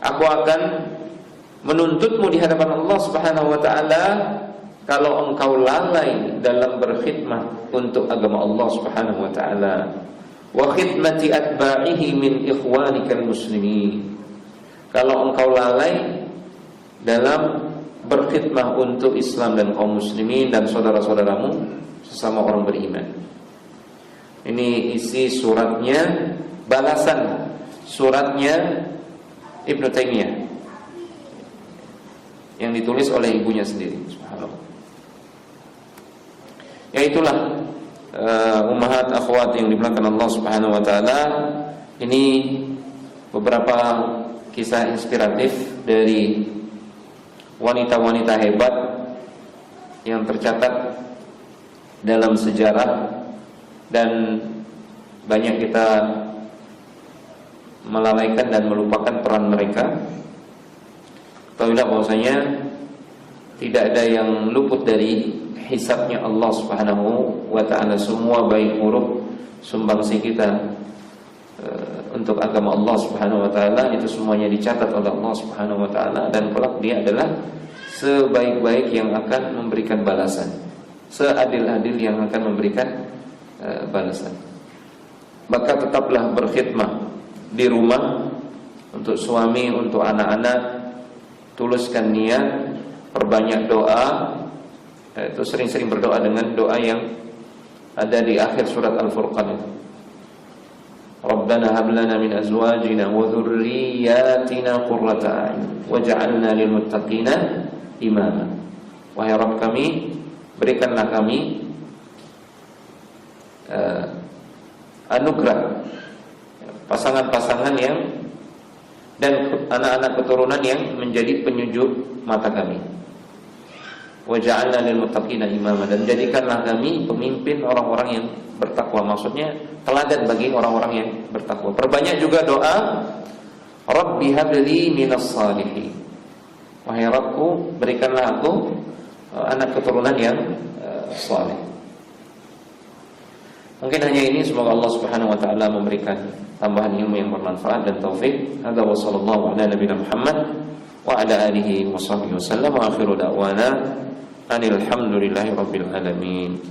Aku akan menuntutmu di hadapan Allah Subhanahu wa taala kalau engkau lalai dalam berkhidmah untuk agama Allah Subhanahu wa taala, wa khidmati atba'ihi min ikhwanikal muslimin. Kalau engkau lalai dalam berkhidmah untuk Islam dan kaum muslimin dan saudara-saudaramu sesama orang beriman. Ini isi suratnya, balasan suratnya Ibnu Taimiyah yang ditulis oleh ibunya sendiri. Subhanallah. Ya itulah ummahat akhwat yang dimuliakan Allah Subhanahu wa taala. Ini beberapa kisah inspiratif dari wanita-wanita hebat yang tercatat dalam sejarah, dan banyak kita melalaikan dan melupakan peran mereka. Ketahuilah bahwasanya tidak ada yang luput dari hisabnya Allah Subhanahu wa taala. Semua baik buruk sumbangsi kita untuk agama Allah Subhanahu wa taala itu semuanya dicatat oleh Allah Subhanahu wa taala, dan kelak dia adalah sebaik-baik yang akan memberikan balasan, seadil-adil yang akan memberikan balasan. Maka tetaplah berkhidmah di rumah untuk suami, untuk anak-anak. Tuluskan niat, perbanyak doa. Itu sering-sering berdoa dengan doa yang ada di akhir surat Al-Furqan itu. Rabbana hab lana min azwajina wa dhurriyyatina qurrata a'yun waj'alna lil muttaqina imama. Wahai Rabb kami, berikanlah kami anugerah pasangan-pasangan yang dan anak-anak keturunan yang menjadi penyujuk mata kami. Waja'alna lil muttaqina imama, dan jadikanlah kami pemimpin orang-orang yang bertakwa. Maksudnya teladan bagi orang-orang yang bertakwa. Perbanyak juga doa, Rabbi habli minas salihin. Wahai Rabbku, berikanlah aku anak keturunan yang saleh. Mungkin hanya ini, semoga Allah Subhanahu wa taala memberikan tambahan ilmu yang bermanfaat dan taufik. Hadza wa sallallahu ala nabiyina Muhammad wa ala alihi wa sahbihi wasallam wa akhiru da'wana anil hamdulillahi rabbil alamin.